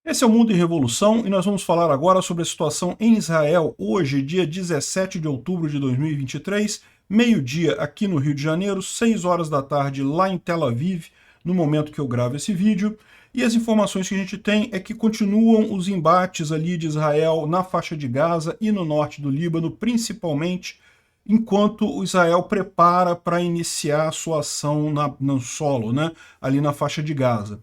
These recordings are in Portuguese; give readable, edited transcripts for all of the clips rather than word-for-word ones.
Esse é o Mundo em Revolução e nós vamos falar agora sobre a situação em Israel, hoje, dia 17 de outubro de 2023, meio-dia aqui no Rio de Janeiro, 6 horas da tarde lá em Tel Aviv, no momento que eu gravo esse vídeo. E as informações que a gente tem é que continuam os embates ali de Israel na faixa de Gaza e no norte do Líbano, principalmente, enquanto o Israel prepara para iniciar a sua ação no solo, né, ali na faixa de Gaza.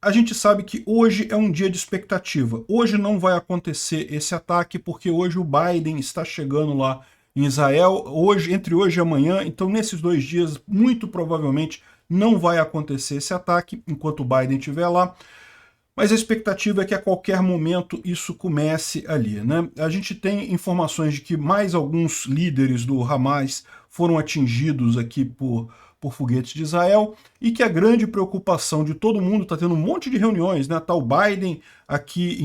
A gente sabe que hoje é um dia de expectativa. Hoje não vai acontecer esse ataque, porque hoje o Biden está chegando lá em Israel, entre hoje e amanhã, então nesses 2 dias, muito provavelmente, não vai acontecer esse ataque enquanto o Biden estiver lá. Mas a expectativa é que a qualquer momento isso comece ali, né? A gente tem informações de que mais alguns líderes do Hamas foram atingidos aqui por foguetes de Israel, e que a grande preocupação de todo mundo, está tendo um monte de reuniões, né? Tá o Biden aqui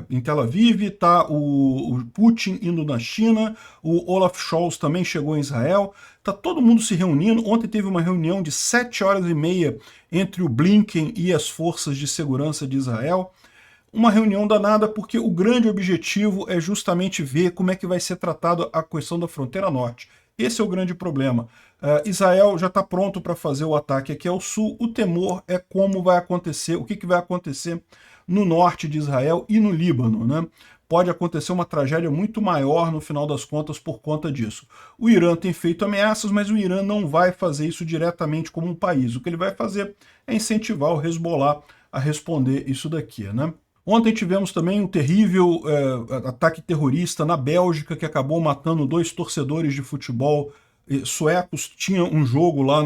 em Tel Aviv, tá o Putin indo na China, o Olaf Scholz também chegou em Israel, tá todo mundo se reunindo. Ontem teve uma reunião de 7 horas e meia entre o Blinken e as forças de segurança de Israel. Uma reunião danada porque o grande objetivo é justamente ver como é que vai ser tratado a questão da fronteira norte. Esse é o grande problema. Israel já está pronto para fazer o ataque aqui ao sul. O temor é como vai acontecer, o que vai acontecer no norte de Israel e no Líbano, né? Pode acontecer uma tragédia muito maior no final das contas por conta disso. O Irã tem feito ameaças, mas o Irã não vai fazer isso diretamente como um país. O que ele vai fazer é incentivar o Hezbollah a responder isso daqui, né? Ontem tivemos também um terrível ataque terrorista na Bélgica, que acabou matando 2 torcedores de futebol suecos. Tinha um jogo lá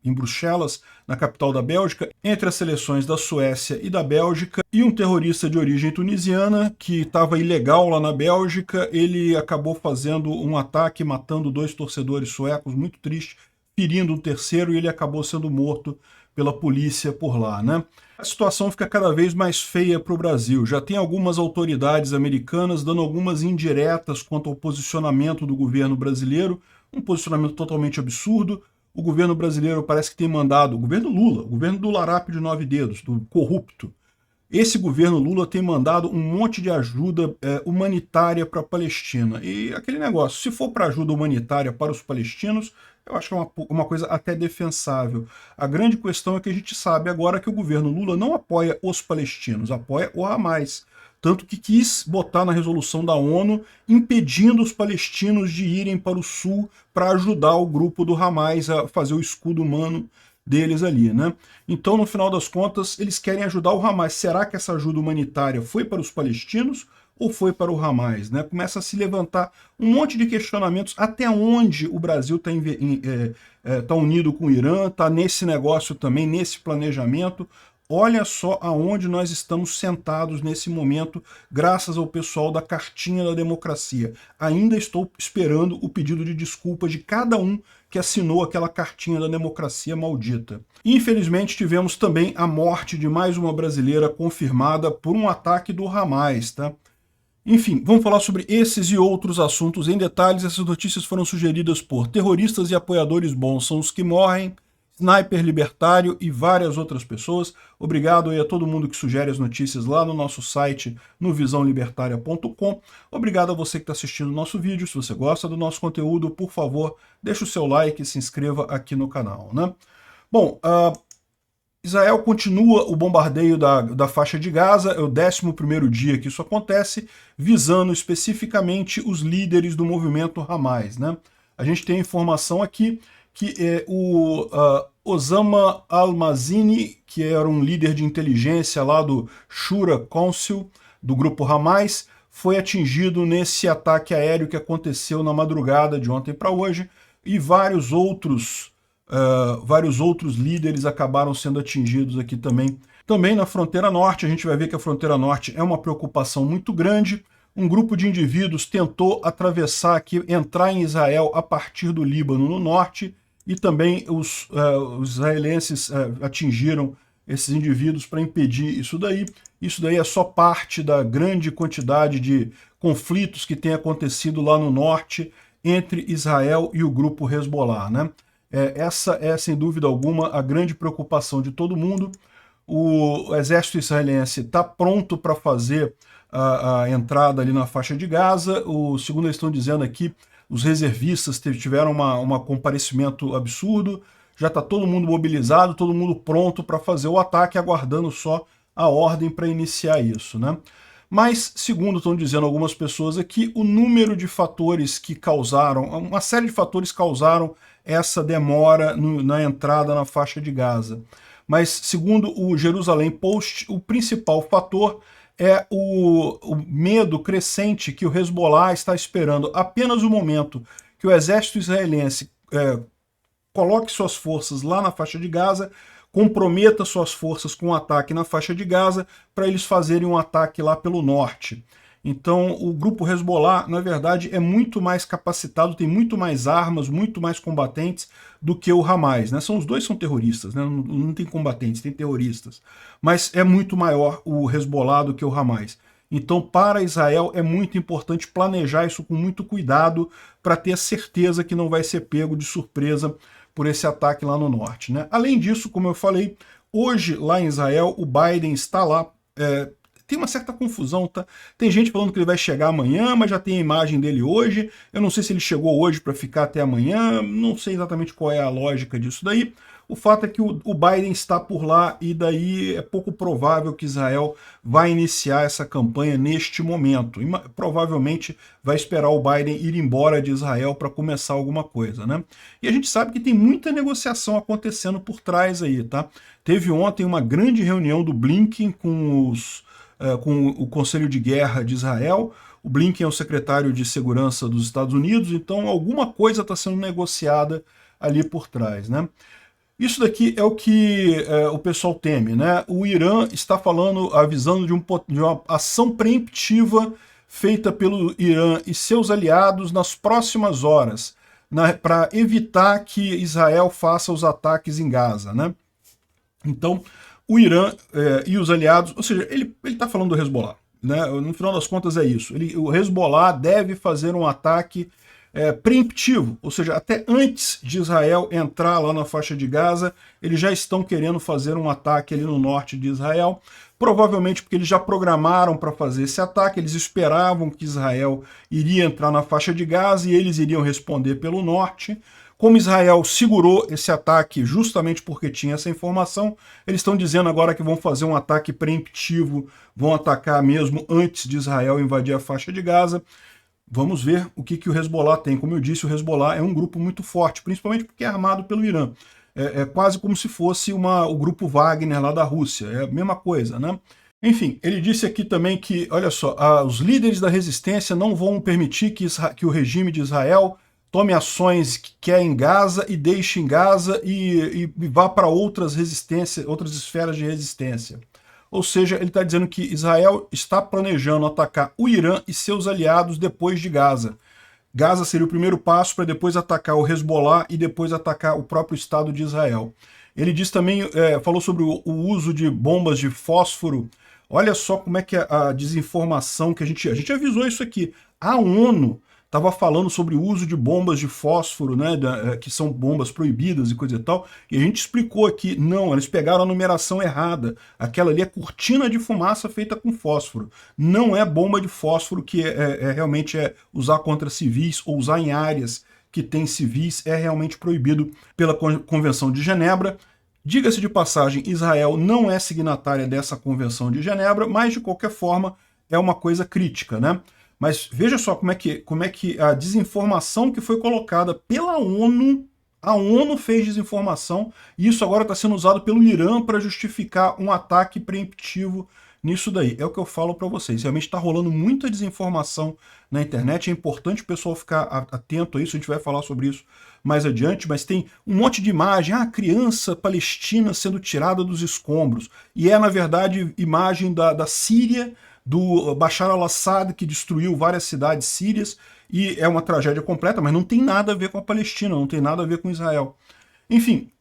em Bruxelas, na capital da Bélgica, entre as seleções da Suécia e da Bélgica, e um terrorista de origem tunisiana, que estava ilegal lá na Bélgica, ele acabou fazendo um ataque, matando 2 torcedores suecos, muito triste, ferindo um terceiro, e ele acabou sendo morto pela polícia por lá, né? A situação fica cada vez mais feia para o Brasil. Já tem algumas autoridades americanas dando algumas indiretas quanto ao posicionamento do governo brasileiro, um posicionamento totalmente absurdo. O governo brasileiro parece que tem mandado, o governo do Larápio de 9 dedos, do corrupto, esse governo Lula tem mandado um monte de ajuda humanitária para a Palestina. E aquele negócio, se for para ajuda humanitária para os palestinos, eu acho que é uma coisa até defensável. A grande questão é que a gente sabe agora que o governo Lula não apoia os palestinos, apoia o Hamas. Tanto que quis botar na resolução da ONU impedindo os palestinos de irem para o sul para ajudar o grupo do Hamas a fazer o escudo humano deles ali, né? Então, no final das contas, eles querem ajudar o Hamas. Será que essa ajuda humanitária foi para os palestinos ou foi para o Hamas, né? Começa a se levantar um monte de questionamentos até onde o Brasil está unido com o Irã, está nesse negócio também, nesse planejamento. Olha só aonde nós estamos sentados nesse momento, graças ao pessoal da Cartinha da Democracia. Ainda estou esperando o pedido de desculpa de cada um que assinou aquela Cartinha da Democracia maldita. Infelizmente, tivemos também a morte de mais uma brasileira confirmada por um ataque do Hamas, tá? Enfim, vamos falar sobre esses e outros assuntos em detalhes. Essas notícias foram sugeridas por terroristas e apoiadores bons são os que morrem, Sniper Libertário e várias outras pessoas. Obrigado aí a todo mundo que sugere as notícias lá no nosso site, no visãolibertaria.com. Obrigado a você que está assistindo o nosso vídeo. Se você gosta do nosso conteúdo, por favor, deixe o seu like e se inscreva aqui no canal, né? Bom, Israel continua o bombardeio da faixa de Gaza, é o 11º dia que isso acontece, visando especificamente os líderes do movimento Hamas, né? A gente tem informação aqui que o Osama al-Mazini, que era um líder de inteligência lá do Shura Council, do grupo Hamas, foi atingido nesse ataque aéreo que aconteceu na madrugada de ontem para hoje, e vários outros líderes acabaram sendo atingidos aqui também. Também na fronteira norte, a gente vai ver que a fronteira norte é uma preocupação muito grande. Um grupo de indivíduos tentou atravessar aqui, entrar em Israel a partir do Líbano no norte, e também os israelenses atingiram esses indivíduos para impedir isso daí. Isso daí é só parte da grande quantidade de conflitos que tem acontecido lá no norte entre Israel e o grupo Hezbollah, né? Essa é, sem dúvida alguma, a grande preocupação de todo mundo. O exército israelense está pronto para fazer a entrada ali na faixa de Gaza. Segundo eles estão dizendo aqui, os reservistas tiveram um comparecimento absurdo, já está todo mundo mobilizado, todo mundo pronto para fazer o ataque, aguardando só a ordem para iniciar isso, né? Mas, segundo estão dizendo algumas pessoas aqui, o número de fatores que causaram, uma série de fatores causaram essa demora na entrada na faixa de Gaza. Mas, segundo o Jerusalém Post, o principal fator é o medo crescente que o Hezbollah está esperando apenas o momento que o exército israelense coloque suas forças lá na faixa de Gaza, comprometa suas forças com um ataque na faixa de Gaza para eles fazerem um ataque lá pelo norte. Então o grupo Hezbollah, na verdade, é muito mais capacitado, tem muito mais armas, muito mais combatentes do que o Hamas, né? Os dois são terroristas, né? Não tem combatentes, tem terroristas. Mas é muito maior o Hezbollah do que o Hamas. Então, para Israel, é muito importante planejar isso com muito cuidado para ter a certeza que não vai ser pego de surpresa por esse ataque lá no norte, né? Além disso, como eu falei, hoje lá em Israel, o Biden está lá. Tem uma certa confusão, tá? Tem gente falando que ele vai chegar amanhã, mas já tem a imagem dele hoje. Eu não sei se ele chegou hoje para ficar até amanhã, não sei exatamente qual é a lógica disso daí. O fato é que o Biden está por lá e daí é pouco provável que Israel vai iniciar essa campanha neste momento. E provavelmente vai esperar o Biden ir embora de Israel para começar alguma coisa, né? E a gente sabe que tem muita negociação acontecendo por trás aí, tá? Teve ontem uma grande reunião do Blinken com o Conselho de Guerra de Israel. O Blinken é o secretário de Segurança dos Estados Unidos, então alguma coisa está sendo negociada ali por trás, né? Isso daqui é o que o pessoal teme, né? O Irã está falando, avisando de uma ação preemptiva feita pelo Irã e seus aliados nas próximas horas, para evitar que Israel faça os ataques em Gaza, né? Então, o Irã e os aliados, ou seja, ele está falando do Hezbollah, né? No final das contas é isso. O Hezbollah deve fazer um ataque preemptivo, ou seja, até antes de Israel entrar lá na faixa de Gaza, eles já estão querendo fazer um ataque ali no norte de Israel, provavelmente porque eles já programaram para fazer esse ataque, eles esperavam que Israel iria entrar na faixa de Gaza e eles iriam responder pelo norte. Como Israel segurou esse ataque justamente porque tinha essa informação, eles estão dizendo agora que vão fazer um ataque preemptivo, vão atacar mesmo antes de Israel invadir a faixa de Gaza. Vamos ver o que o Hezbollah tem. Como eu disse, o Hezbollah é um grupo muito forte, principalmente porque é armado pelo Irã. É quase como se fosse o grupo Wagner lá da Rússia. É a mesma coisa, né? Enfim, ele disse aqui também que, olha só, os líderes da resistência não vão permitir que o regime de Israel tome ações que quer em Gaza e deixe em Gaza e vá para outras esferas de resistência. Ou seja, ele está dizendo que Israel está planejando atacar o Irã e seus aliados depois de Gaza. Gaza seria o primeiro passo para depois atacar o Hezbollah e depois atacar o próprio Estado de Israel. Ele diz também, falou sobre o uso de bombas de fósforo. Olha só como é que a desinformação que a gente avisou isso aqui. A ONU estava falando sobre o uso de bombas de fósforo, né, que são bombas proibidas e coisa e tal, e a gente explicou aqui, não, eles pegaram a numeração errada, aquela ali é cortina de fumaça feita com fósforo, não é bomba de fósforo que realmente usar contra civis ou usar em áreas que tem civis, é realmente proibido pela Convenção de Genebra. Diga-se de passagem, Israel não é signatária dessa Convenção de Genebra, mas de qualquer forma é uma coisa crítica, né? Mas veja só como é que a desinformação que foi colocada pela ONU, a ONU fez desinformação, e isso agora está sendo usado pelo Irã para justificar um ataque preemptivo nisso daí. É o que eu falo para vocês. Realmente está rolando muita desinformação na internet, é importante o pessoal ficar atento a isso, a gente vai falar sobre isso mais adiante, mas tem um monte de imagem, criança palestina sendo tirada dos escombros, e na verdade, imagem da Síria, do Bashar al-Assad, que destruiu várias cidades sírias, e é uma tragédia completa, mas não tem nada a ver com a Palestina, não tem nada a ver com Israel. Enfim,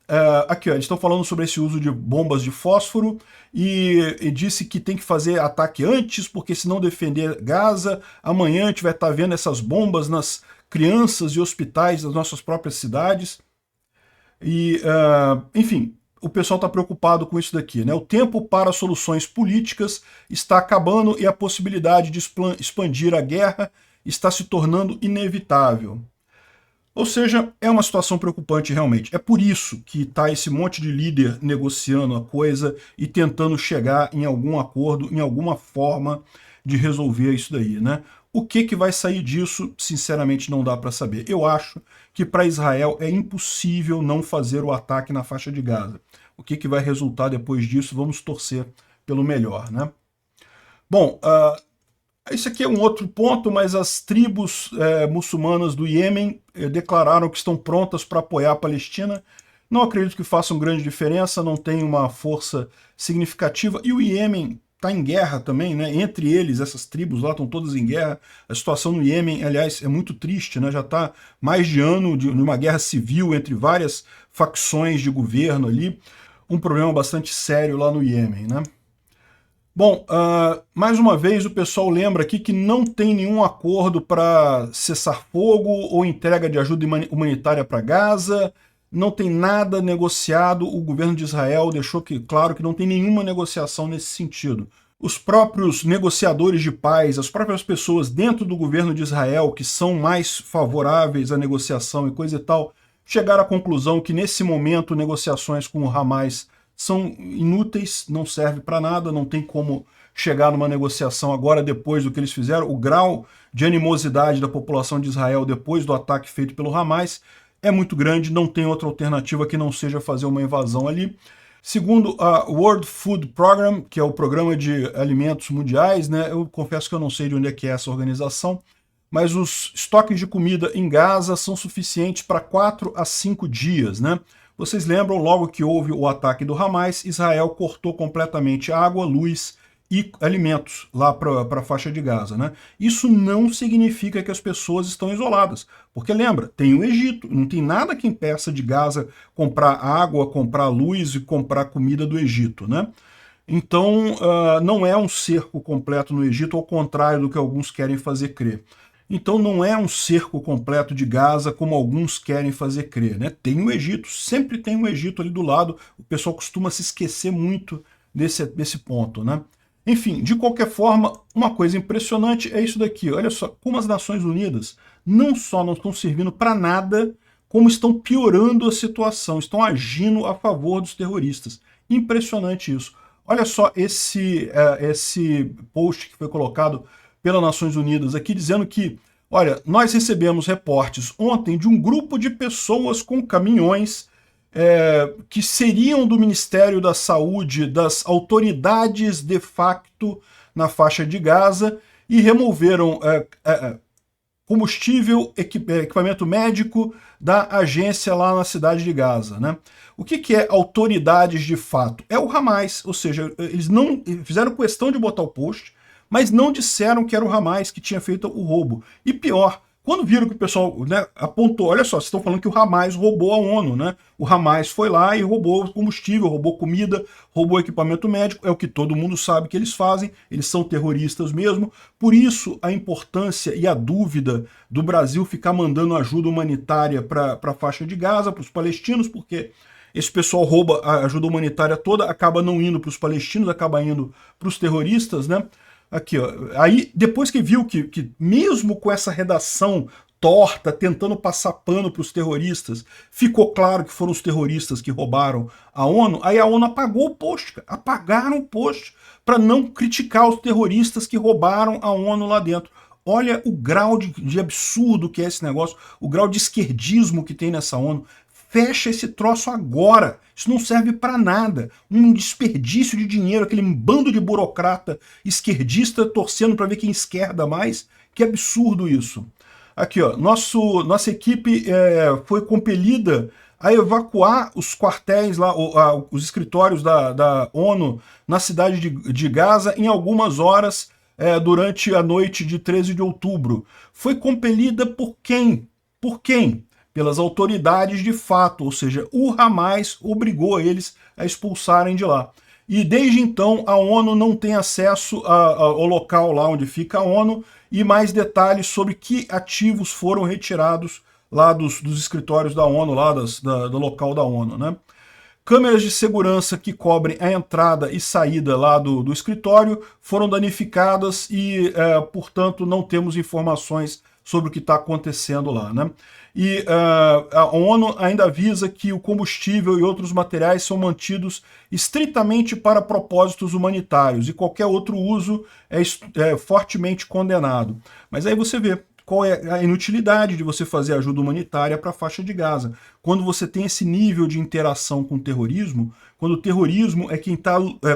aqui ó, eles estão falando sobre esse uso de bombas de fósforo, e disse que tem que fazer ataque antes, porque se não defender Gaza, amanhã a gente vai estar vendo essas bombas nas crianças e hospitais das nossas próprias cidades. E, enfim, o pessoal está preocupado com isso daqui, né? O tempo para soluções políticas está acabando e a possibilidade de expandir a guerra está se tornando inevitável. Ou seja, é uma situação preocupante realmente. É por isso que está esse monte de líder negociando a coisa e tentando chegar em algum acordo, em alguma forma de resolver isso daí, né? O que vai sair disso, sinceramente, não dá para saber. Eu acho que para Israel é impossível não fazer o ataque na faixa de Gaza. O que vai resultar depois disso, vamos torcer pelo melhor, né? Bom, esse aqui é um outro ponto, mas as tribos muçulmanas do Iêmen declararam que estão prontas para apoiar a Palestina. Não acredito que façam grande diferença, não tem uma força significativa. E o Iêmen está em guerra também, né? Entre eles, essas tribos lá estão todas em guerra. A situação no Iêmen, aliás, é muito triste, né? Já está mais de ano de uma guerra civil entre várias facções de governo ali. Um problema bastante sério lá no Iêmen, né? Bom, mais uma vez o pessoal lembra aqui que não tem nenhum acordo para cessar fogo ou entrega de ajuda humanitária para Gaza, não tem nada negociado, o governo de Israel deixou claro que não tem nenhuma negociação nesse sentido. Os próprios negociadores de paz, as próprias pessoas dentro do governo de Israel que são mais favoráveis à negociação e coisa e tal, chegaram à conclusão que nesse momento negociações com o Hamas são inúteis, não serve para nada, não tem como chegar numa negociação agora depois do que eles fizeram. O grau de animosidade da população de Israel depois do ataque feito pelo Hamas é muito grande, não tem outra alternativa que não seja fazer uma invasão ali. Segundo a World Food Program, que é o Programa de Alimentos Mundiais, né, eu confesso que eu não sei de onde é que é essa organização, mas os estoques de comida em Gaza são suficientes para 4 a 5 dias, né? Vocês lembram, logo que houve o ataque do Hamas, Israel cortou completamente água, luz e alimentos lá para a faixa de Gaza, né? Isso não significa que as pessoas estão isoladas, porque lembra, tem o Egito, não tem nada que impeça de Gaza comprar água, comprar luz e comprar comida do Egito, né? Então, não é um cerco completo no Egito, ao contrário do que alguns querem fazer crer. Então não é um cerco completo de Gaza, como alguns querem fazer crer, né? Tem o Egito, sempre tem o Egito ali do lado, o pessoal costuma se esquecer muito desse ponto, né? Enfim, de qualquer forma, uma coisa impressionante é isso daqui. Olha só, como as Nações Unidas não só não estão servindo para nada, como estão piorando a situação, estão agindo a favor dos terroristas. Impressionante isso. Olha só esse post que foi colocado pelas Nações Unidas aqui, dizendo que, olha, nós recebemos reportes ontem de um grupo de pessoas com caminhões que seriam do Ministério da Saúde, das autoridades de facto na faixa de Gaza, e removeram combustível, equipamento médico da agência lá na cidade de Gaza, né? O que é autoridades de fato? É o Hamas, ou seja, eles não fizeram questão de botar o post, mas não disseram que era o Hamas que tinha feito o roubo. E pior, quando viram que o pessoal, né, apontou, olha só, vocês estão falando que o Hamas roubou a ONU, né? O Hamas foi lá e roubou combustível, roubou comida, roubou equipamento médico, é o que todo mundo sabe que eles fazem, eles são terroristas mesmo. Por isso a importância e a dúvida do Brasil ficar mandando ajuda humanitária para a faixa de Gaza, para os palestinos, porque esse pessoal rouba a ajuda humanitária toda, acaba não indo para os palestinos, acaba indo para os terroristas, né? Aqui, ó. Aí, depois que viu que mesmo com essa redação torta, tentando passar pano para os terroristas, ficou claro que foram os terroristas que roubaram a ONU, aí a ONU apagou o post, apagaram o post para não criticar os terroristas que roubaram a ONU lá dentro. Olha o grau de absurdo que é esse negócio, o grau de esquerdismo que tem nessa ONU. Fecha esse troço agora. Isso não serve para nada. Um desperdício de dinheiro, aquele bando de burocrata esquerdista torcendo para ver quem esquerda mais. Que absurdo isso. Aqui, ó, nossa equipe foi compelida a evacuar os quartéis lá, os escritórios da ONU na cidade de Gaza em algumas horas durante a noite de 13 de outubro. Foi compelida por quem? Por quem? Pelas autoridades de fato, ou seja, o Hamas obrigou eles a expulsarem de lá. E desde então a ONU não tem acesso ao local lá onde fica a ONU e mais detalhes sobre que ativos foram retirados lá dos escritórios da ONU, lá do local da ONU, né? Câmeras de segurança que cobrem a entrada e saída lá do escritório foram danificadas e, portanto, não temos informações sobre o que está acontecendo lá, né? E a ONU ainda avisa que o combustível e outros materiais são mantidos estritamente para propósitos humanitários e qualquer outro uso é fortemente condenado. Mas aí você vê qual é a inutilidade de você fazer ajuda humanitária para a faixa de Gaza. Quando você tem esse nível de interação com o terrorismo, quando o terrorismo é quem está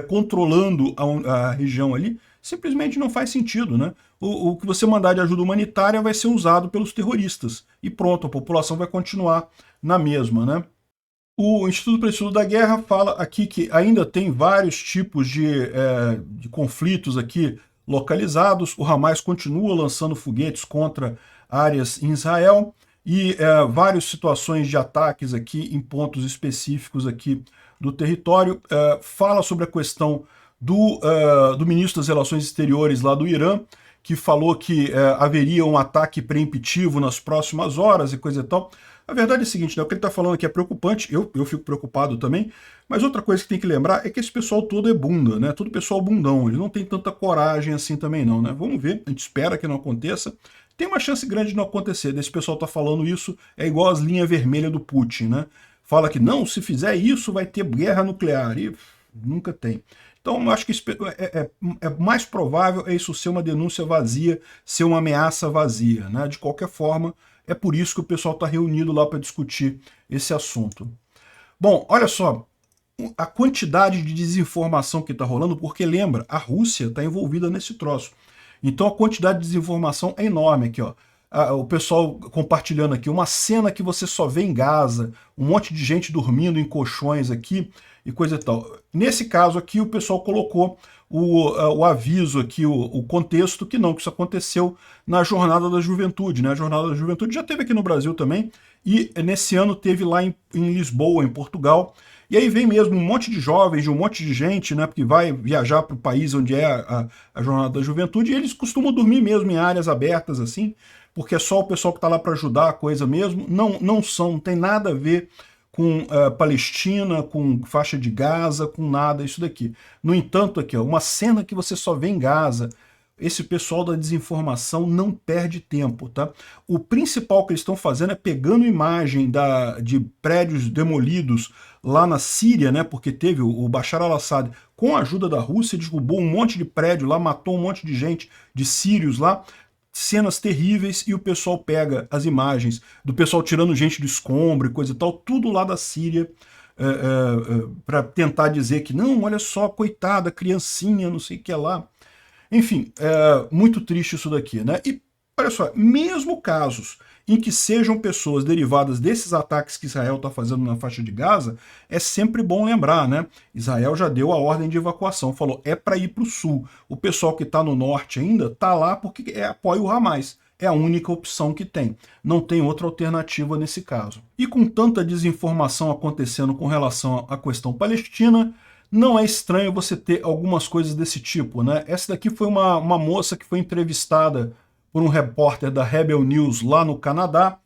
controlando a região ali, simplesmente não faz sentido, né? O que você mandar de ajuda humanitária vai ser usado pelos terroristas. E pronto, a população vai continuar na mesma, né? O Instituto para o Estudo da Guerra fala aqui que ainda tem vários tipos de conflitos aqui localizados. O Hamas continua lançando foguetes contra áreas em Israel e várias situações de ataques aqui em pontos específicos aqui do território. Fala sobre a questão do ministro das Relações Exteriores lá do Irã, que falou que haveria um ataque preemptivo nas próximas horas e coisa e tal. A verdade é a seguinte, né, o que ele está falando aqui é preocupante, eu fico preocupado também, mas outra coisa que tem que lembrar é que esse pessoal todo é bunda, né? Todo pessoal bundão, eles não tem tanta coragem assim também não, né? Vamos ver, a gente espera que não aconteça. Tem uma chance grande de não acontecer, desse pessoal tá falando isso, é igual as linhas vermelhas do Putin, né? Fala que não, se fizer isso vai ter guerra nuclear, e nunca tem. Então, eu acho que é mais provável isso ser uma denúncia vazia, ser uma ameaça vazia, né? De qualquer forma, é por isso que o pessoal está reunido lá para discutir esse assunto. Bom, olha só, a quantidade de desinformação que está rolando, porque lembra, a Rússia está envolvida nesse troço. Então a quantidade de desinformação é enorme aqui, ó. O pessoal compartilhando aqui, uma cena que você só vê em Gaza, um monte de gente dormindo em colchões aqui e coisa e tal. Nesse caso aqui, o pessoal colocou o aviso aqui, o contexto, que não, que isso aconteceu na Jornada da Juventude, né? A Jornada da Juventude já teve aqui no Brasil também, e nesse ano teve lá em Lisboa, em Portugal, e aí vem mesmo um monte de jovens, de um monte de gente, né, porque vai viajar para o país onde é a Jornada da Juventude, e eles costumam dormir mesmo em áreas abertas assim, porque é só o pessoal que está lá para ajudar a coisa mesmo, não tem nada a ver com Palestina, com faixa de Gaza, com nada isso daqui. No entanto, aqui, ó, uma cena que você só vê em Gaza, esse pessoal da desinformação não perde tempo, tá? O principal que eles estão fazendo é pegando imagem de prédios demolidos lá na Síria, né? Porque teve o Bashar al-Assad, com a ajuda da Rússia, derrubou um monte de prédio lá, matou um monte de gente, de sírios lá, cenas terríveis, e o pessoal pega as imagens do pessoal tirando gente do escombro e coisa e tal, tudo lá da Síria, para tentar dizer que não, olha só, coitada, criancinha, não sei o que lá. Enfim, muito triste isso daqui, né? E olha só, mesmo casos em que sejam pessoas derivadas desses ataques que Israel está fazendo na faixa de Gaza, é sempre bom lembrar, né? Israel já deu a ordem de evacuação, falou, é para ir para o sul. O pessoal que está no norte ainda está lá porque apoia o Hamas. É a única opção que tem. Não tem outra alternativa nesse caso. E com tanta desinformação acontecendo com relação à questão palestina, não é estranho você ter algumas coisas desse tipo, né? Essa daqui foi uma moça que foi entrevistada por um repórter da Rebel News lá no Canadá,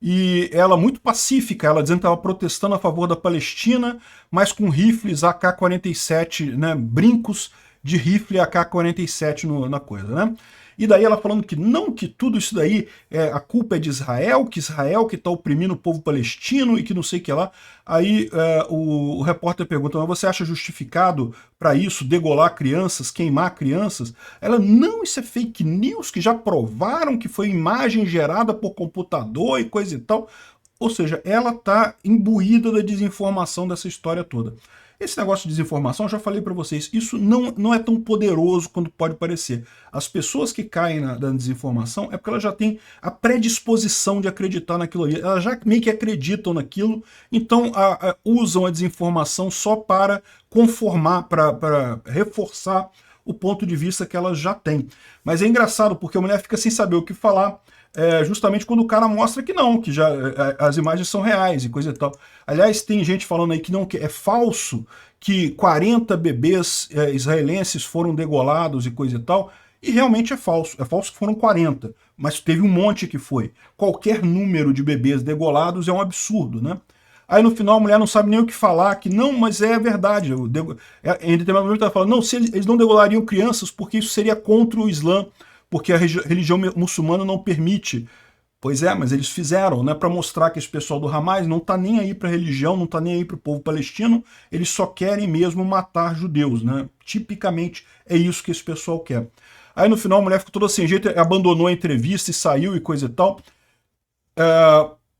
e ela muito pacífica, ela dizendo que estava protestando a favor da Palestina, mas com rifles AK-47, né, brincos de rifle AK-47 na coisa, né? E daí ela falando que não, que tudo isso daí, a culpa é de Israel que está oprimindo o povo palestino e que não sei o que lá. Aí o repórter pergunta, mas você acha justificado para isso degolar crianças, queimar crianças? Ela, não, isso é fake news, que já provaram que foi imagem gerada por computador e coisa e tal. Ou seja, ela está imbuída da desinformação dessa história toda. Esse negócio de desinformação, eu já falei para vocês, isso não é tão poderoso quanto pode parecer. As pessoas que caem na desinformação é porque elas já têm a predisposição de acreditar naquilo ali. Elas já meio que acreditam naquilo, então usam a desinformação só para conformar, para reforçar o ponto de vista que elas já têm. Mas é engraçado, porque a mulher fica sem saber o que falar, justamente quando o cara mostra que não, que já as imagens são reais e coisa e tal. Aliás, tem gente falando aí que não, que é falso, que 40 bebês israelenses foram degolados e coisa e tal, e realmente é falso que foram 40, mas teve um monte que foi. Qualquer número de bebês degolados é um absurdo, né? Aí no final a mulher não sabe nem o que falar, que não, mas é verdade. Em determinado momento ela fala, não, se eles não degolariam crianças porque isso seria contra o Islã, porque a religião muçulmana não permite. Pois é, mas eles fizeram, né, para mostrar que esse pessoal do Hamas não está nem aí para a religião, não está nem aí para o povo palestino, eles só querem mesmo matar judeus, né? Tipicamente é isso que esse pessoal quer. Aí no final a mulher ficou toda sem jeito, abandonou a entrevista e saiu e coisa e tal.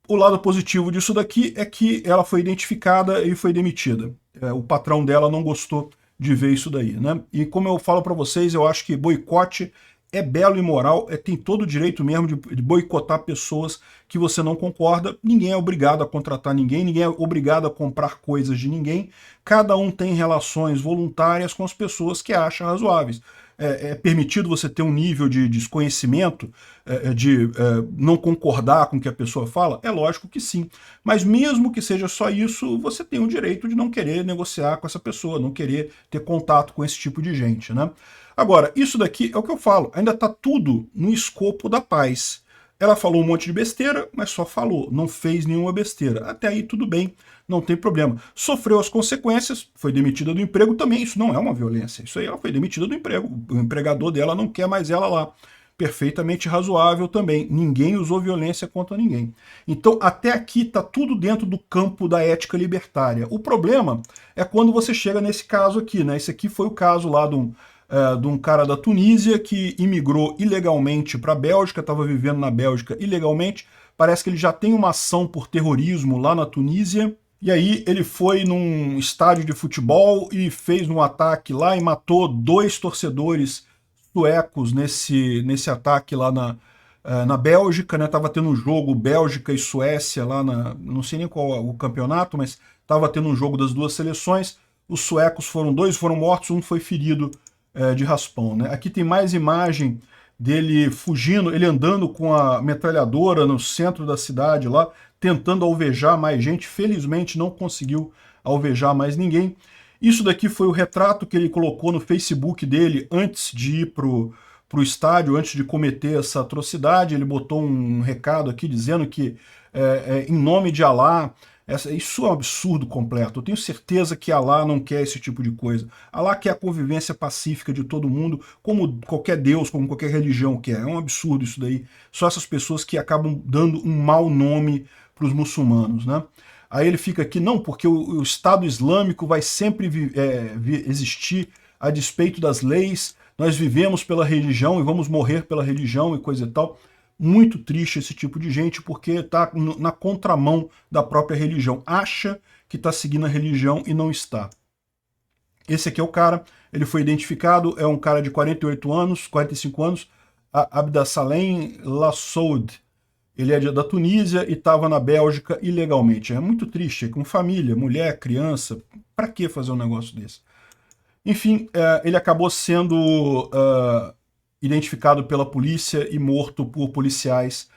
O lado positivo disso daqui é que ela foi identificada e foi demitida. O patrão dela não gostou de ver isso daí, né? E como eu falo para vocês, eu acho que boicote é belo e moral, tem todo o direito mesmo de boicotar pessoas que você não concorda. Ninguém é obrigado a contratar ninguém, ninguém é obrigado a comprar coisas de ninguém. Cada um tem relações voluntárias com as pessoas que acha razoáveis. É permitido você ter um nível de desconhecimento, de não concordar com o que a pessoa fala? É lógico que sim. Mas mesmo que seja só isso, você tem o direito de não querer negociar com essa pessoa, não querer ter contato com esse tipo de gente, né? Agora, isso daqui é o que eu falo, ainda está tudo no escopo da paz. Ela falou um monte de besteira, mas só falou, não fez nenhuma besteira. Até aí tudo bem, não tem problema. Sofreu as consequências, foi demitida do emprego também, isso não é uma violência. Isso aí ela foi demitida do emprego, o empregador dela não quer mais ela lá. Perfeitamente razoável também, ninguém usou violência contra ninguém. Então até aqui está tudo dentro do campo da ética libertária. O problema é quando você chega nesse caso aqui, né? Esse aqui foi o caso lá de um cara da Tunísia que imigrou ilegalmente para a Bélgica, estava vivendo na Bélgica ilegalmente. Parece que ele já tem uma ação por terrorismo lá na Tunísia. E aí ele foi num estádio de futebol e fez um ataque lá e matou 2 torcedores suecos nesse ataque lá na Bélgica, né? Tava tendo um jogo Bélgica e Suécia lá não sei nem qual o campeonato, mas tava tendo um jogo das duas seleções. Os suecos dois foram mortos, um foi ferido de raspão, né? Aqui tem mais imagem dele fugindo, ele andando com a metralhadora no centro da cidade lá, tentando alvejar mais gente. Felizmente não conseguiu alvejar mais ninguém. Isso daqui foi o retrato que ele colocou no Facebook dele antes de ir pro estádio, antes de cometer essa atrocidade. Ele botou um recado aqui dizendo que, em nome de Alá, isso é um absurdo completo. Eu tenho certeza que Alá não quer esse tipo de coisa. Alá quer a convivência pacífica de todo mundo, como qualquer Deus, como qualquer religião quer. É um absurdo isso daí. Só essas pessoas que acabam dando um mau nome para os muçulmanos, né? Aí ele fica aqui, não, porque o Estado Islâmico vai sempre existir a despeito das leis, nós vivemos pela religião e vamos morrer pela religião e coisa e tal. Muito triste esse tipo de gente, porque está na contramão da própria religião. Acha que está seguindo a religião e não está. Esse aqui é o cara, ele foi identificado, é um cara de 48 anos, 45 anos, Abdessalem Lassoud. Ele é da Tunísia e estava na Bélgica ilegalmente. É muito triste, com família, mulher, criança. Para que fazer um negócio desse? Enfim, ele acabou sendo identificado pela polícia e morto por policiais,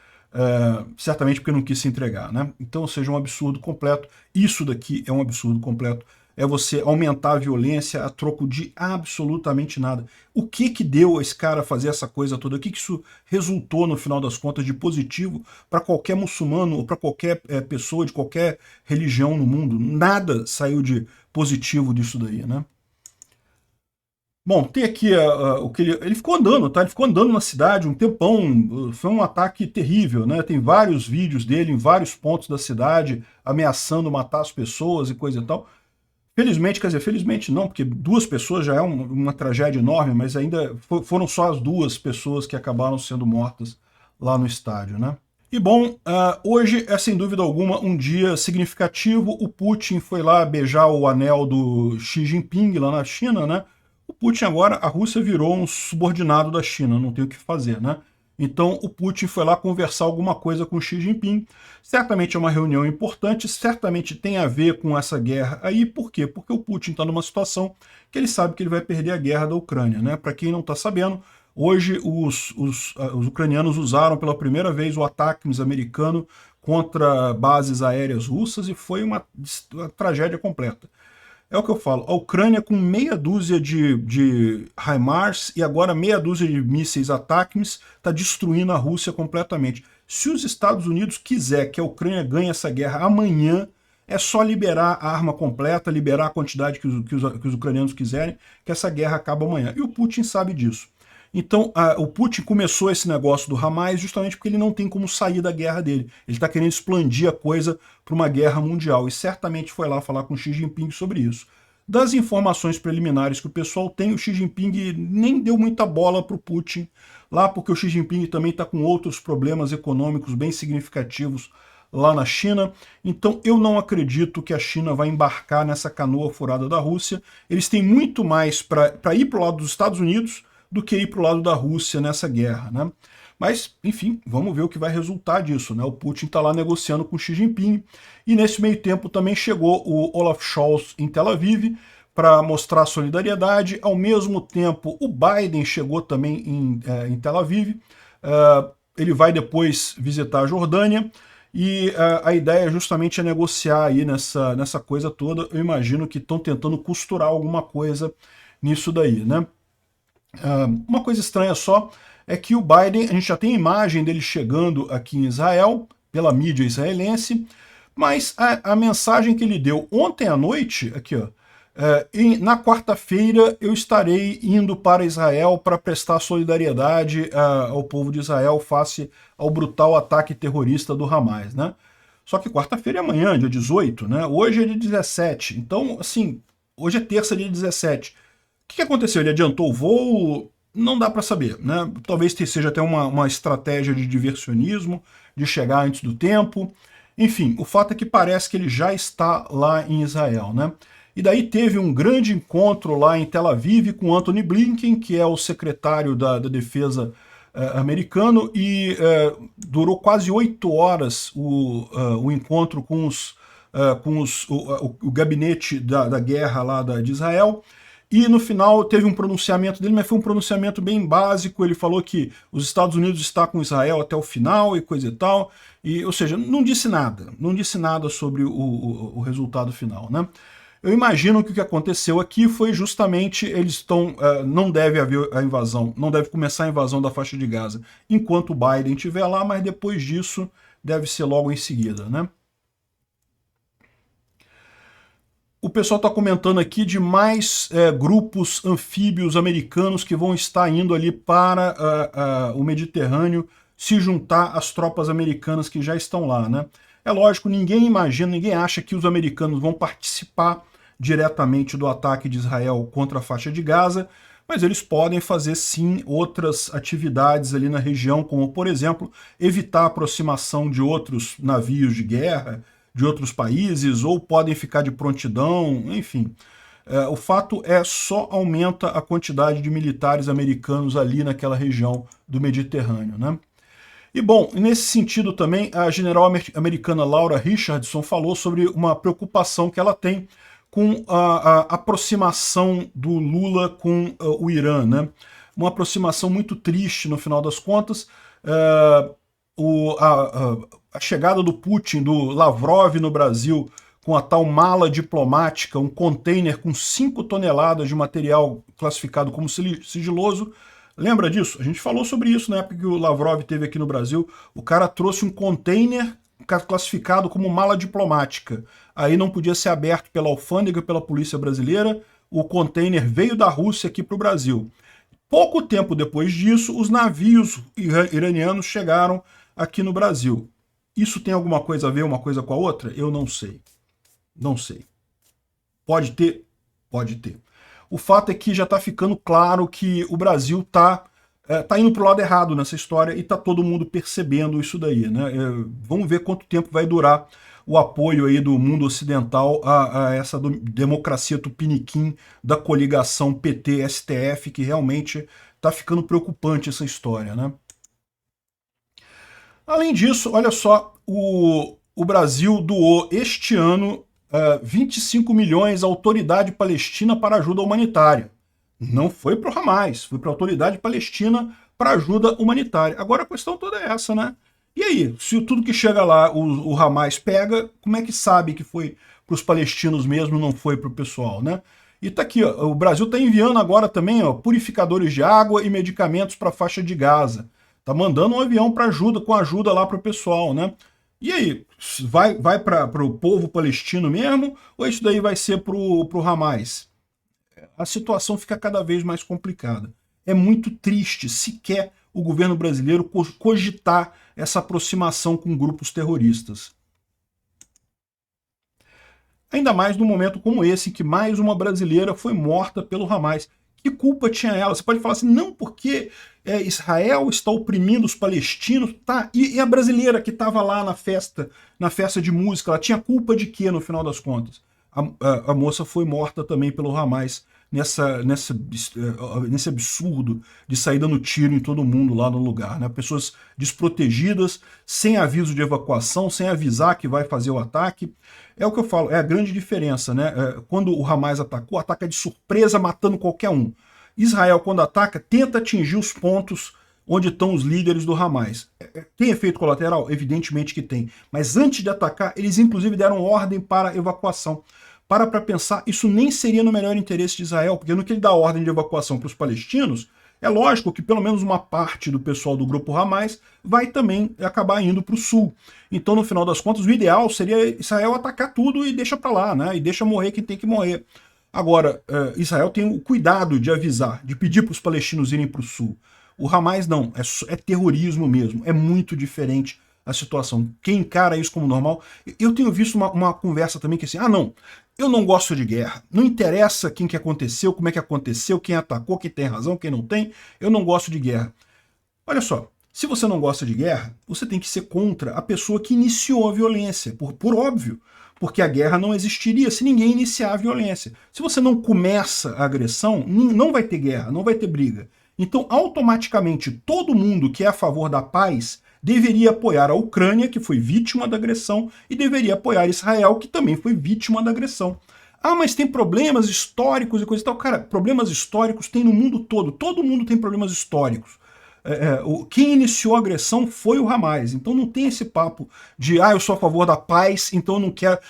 certamente porque não quis se entregar, né? Então, ou seja, um absurdo completo. Isso daqui é um absurdo completo. É você aumentar a violência a troco de absolutamente nada. O que deu esse cara fazer essa coisa toda? O que isso resultou, no final das contas, de positivo para qualquer muçulmano ou para qualquer pessoa de qualquer religião no mundo? Nada saiu de positivo disso daí, né? Bom, tem aqui o que ele ficou andando, tá? Ele ficou andando na cidade um tempão, foi um ataque terrível, né? Tem vários vídeos dele em vários pontos da cidade, ameaçando matar as pessoas e coisa e tal. Felizmente, quer dizer, felizmente não, porque 2 pessoas já é uma tragédia enorme, mas ainda foram só as 2 pessoas que acabaram sendo mortas lá no estádio, né? E bom, hoje é sem dúvida alguma um dia significativo. O Putin foi lá beijar o anel do Xi Jinping lá na China, né? O Putin agora, a Rússia virou um subordinado da China, não tem o que fazer, né? Então o Putin foi lá conversar alguma coisa com Xi Jinping. Certamente é uma reunião importante, certamente tem a ver com essa guerra aí. Por quê? Porque o Putin está numa situação que ele sabe que ele vai perder a guerra da Ucrânia, né? Para quem não está sabendo, hoje os ucranianos usaram pela primeira vez o ataque americano contra bases aéreas russas e foi uma tragédia completa. É o que eu falo, a Ucrânia com meia dúzia de HIMARS e agora meia dúzia de mísseis ATACMS está destruindo a Rússia completamente. Se os Estados Unidos quiser que a Ucrânia ganhe essa guerra amanhã, é só liberar a arma completa, liberar a quantidade que os ucranianos quiserem, que essa guerra acaba amanhã. E o Putin sabe disso. Então, o Putin começou esse negócio do Hamas justamente porque ele não tem como sair da guerra dele. Ele está querendo expandir a coisa para uma guerra mundial e certamente foi lá falar com Xi Jinping sobre isso. Das informações preliminares que o pessoal tem, o Xi Jinping nem deu muita bola para o Putin lá, porque o Xi Jinping também está com outros problemas econômicos bem significativos lá na China. Então eu não acredito que a China vai embarcar nessa canoa furada da Rússia. Eles têm muito mais para ir para o lado dos Estados Unidos do que ir para o lado da Rússia nessa guerra, né? Mas, enfim, vamos ver o que vai resultar disso, né? O Putin está lá negociando com o Xi Jinping, e nesse meio tempo também chegou o Olaf Scholz em Tel Aviv para mostrar solidariedade. Ao mesmo tempo, o Biden chegou também em Tel Aviv. Ele vai depois visitar a Jordânia, e a ideia justamente é negociar aí nessa coisa toda. Eu imagino que estão tentando costurar alguma coisa nisso daí, né? Uma coisa estranha só é que o Biden, a gente já tem a imagem dele chegando aqui em Israel, pela mídia israelense, mas a mensagem que ele deu ontem à noite, aqui ó, na quarta-feira eu estarei indo para Israel para prestar solidariedade ao povo de Israel face ao brutal ataque terrorista do Hamas, né? Só que quarta-feira é amanhã, dia 18, né? Hoje é dia 17, então, assim, hoje é terça, dia 17. O que aconteceu? Ele adiantou o voo? Não dá para saber, né? Talvez seja até uma estratégia de diversionismo, de chegar antes do tempo. Enfim, o fato é que parece que ele já está lá em Israel, né? E daí teve um grande encontro lá em Tel Aviv com Antony Blinken, que é o secretário da Defesa americano, e durou quase 8 horas o encontro com o gabinete da guerra lá de Israel. E no final teve um pronunciamento dele, mas foi um pronunciamento bem básico. Ele falou que os Estados Unidos está com Israel até o final e coisa e tal. Ou seja, não disse nada sobre o resultado final, né? Eu imagino que o que aconteceu aqui foi justamente não deve haver a invasão, não deve começar a invasão da faixa de Gaza enquanto o Biden estiver lá, mas depois disso deve ser logo em seguida, né? O pessoal está comentando aqui de mais grupos anfíbios americanos que vão estar indo ali para o Mediterrâneo se juntar às tropas americanas que já estão lá, né? É lógico, ninguém acha que os americanos vão participar diretamente do ataque de Israel contra a faixa de Gaza, mas eles podem fazer sim outras atividades ali na região, como por exemplo, evitar a aproximação de outros navios de guerra, de outros países, ou podem ficar de prontidão, enfim. O fato só aumenta a quantidade de militares americanos ali naquela região do Mediterrâneo, né? E bom, nesse sentido também, a general americana Laura Richardson falou sobre uma preocupação que ela tem com a aproximação do Lula com o Irã, né? Uma aproximação muito triste no final das contas. A chegada do Putin, do Lavrov no Brasil, com a tal mala diplomática, um container com 5 toneladas de material classificado como sigiloso. Lembra disso? A gente falou sobre isso na época que o Lavrov esteve aqui no Brasil. O cara trouxe um container classificado como mala diplomática. Aí não podia ser aberto pela alfândega, pela polícia brasileira. O container veio da Rússia aqui para o Brasil. Pouco tempo depois disso, os navios iranianos chegaram aqui no Brasil. Isso tem alguma coisa a ver uma coisa com a outra? Eu não sei. Não sei. Pode ter? Pode ter. O fato é que já está ficando claro que o Brasil está indo para o lado errado nessa história e está todo mundo percebendo isso daí, né? Vamos ver quanto tempo vai durar o apoio aí do mundo ocidental a essa democracia tupiniquim da coligação PT-STF, que realmente está ficando preocupante essa história, né? Além disso, olha só, o Brasil doou este ano 25 milhões à Autoridade Palestina para ajuda humanitária. Não foi para o Hamas, foi para a Autoridade Palestina para ajuda humanitária. Agora a questão toda é essa, né? E aí, se tudo que chega lá o Hamas pega, como é que sabe que foi para os palestinos mesmo, não foi para o pessoal, né? E tá aqui, ó, o Brasil está enviando agora também purificadores de água e medicamentos para a faixa de Gaza. Tá mandando um avião com ajuda lá para o pessoal, né? E aí, vai para o povo palestino mesmo, ou isso daí vai ser para o Hamas? A situação fica cada vez mais complicada. É muito triste sequer o governo brasileiro cogitar essa aproximação com grupos terroristas. Ainda mais num momento como esse, em que mais uma brasileira foi morta pelo Hamas. Que culpa tinha ela? Você pode falar assim, não, porque Israel está oprimindo os palestinos, tá? E a brasileira que estava lá na festa de música, ela tinha culpa de quê, no final das contas? A moça foi morta também pelo Hamas nesse absurdo de sair dando tiro em todo mundo lá no lugar, né? Pessoas desprotegidas, sem aviso de evacuação, sem avisar que vai fazer o ataque. É o que eu falo, é a grande diferença, né? Quando o Hamas atacou, ataca de surpresa, matando qualquer um. Israel, quando ataca, tenta atingir os pontos onde estão os líderes do Hamas. Tem efeito colateral? Evidentemente que tem. Mas antes de atacar, eles inclusive deram ordem para evacuação. Para pensar, isso nem seria no melhor interesse de Israel, porque no que ele dá ordem de evacuação para os palestinos, é lógico que pelo menos uma parte do pessoal do grupo Hamas vai também acabar indo para o sul. Então, no final das contas, o ideal seria Israel atacar tudo e deixa para lá, né? E deixa morrer quem tem que morrer. Agora, Israel tem o cuidado de avisar, de pedir para os palestinos irem para o sul. O Hamas não, é terrorismo mesmo, é muito diferente a situação. Quem encara isso como normal... Eu tenho visto uma conversa também que é assim, não, eu não gosto de guerra, não interessa quem que aconteceu, como é que aconteceu, quem atacou, quem tem razão, quem não tem, eu não gosto de guerra. Olha só, se você não gosta de guerra, você tem que ser contra a pessoa que iniciou a violência, por óbvio, porque a guerra não existiria se ninguém iniciar a violência. Se você não começa a agressão, não vai ter guerra, não vai ter briga. Então, automaticamente, todo mundo que é a favor da paz deveria apoiar a Ucrânia, que foi vítima da agressão, e deveria apoiar Israel, que também foi vítima da agressão. Mas tem problemas históricos e coisa e tal. Cara, problemas históricos tem no mundo todo mundo tem problemas históricos. Quem iniciou a agressão foi o Hamas, então não tem esse papo de eu sou a favor da paz, então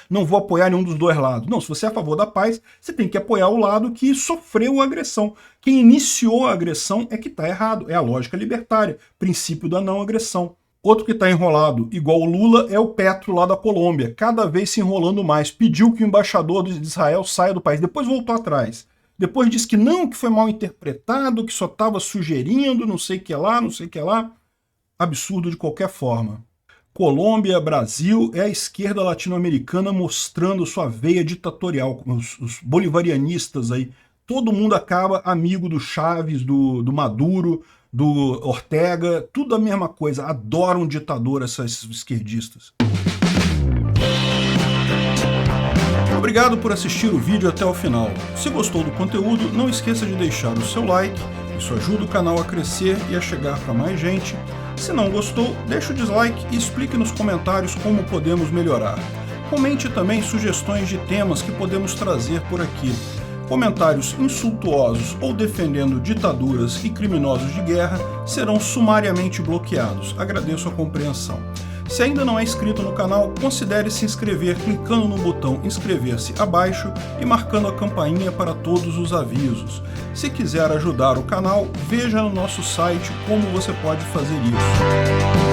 não vou apoiar nenhum dos dois lados. Não, se você é a favor da paz, você tem que apoiar o lado que sofreu a agressão. Quem iniciou a agressão é que está errado, é a lógica libertária, princípio da não agressão. Outro que está enrolado, igual o Lula, é o Petro lá da Colômbia, cada vez se enrolando mais, pediu que o embaixador de Israel saia do país, depois voltou atrás. Depois disse que não, que foi mal interpretado, que só estava sugerindo, não sei o que lá, não sei o que lá. Absurdo de qualquer forma. Colômbia, Brasil, é a esquerda latino-americana mostrando sua veia ditatorial. Os bolivarianistas aí, todo mundo acaba amigo do Chaves, do Maduro, do Ortega, tudo a mesma coisa. Adoram ditador esses esquerdistas. Obrigado por assistir o vídeo até o final. Se gostou do conteúdo, não esqueça de deixar o seu like, isso ajuda o canal a crescer e a chegar para mais gente. Se não gostou, deixe o dislike e explique nos comentários como podemos melhorar. Comente também sugestões de temas que podemos trazer por aqui. Comentários insultuosos ou defendendo ditaduras e criminosos de guerra serão sumariamente bloqueados. Agradeço a compreensão. Se ainda não é inscrito no canal, considere se inscrever clicando no botão inscrever-se abaixo e marcando a campainha para todos os avisos. Se quiser ajudar o canal, veja no nosso site como você pode fazer isso.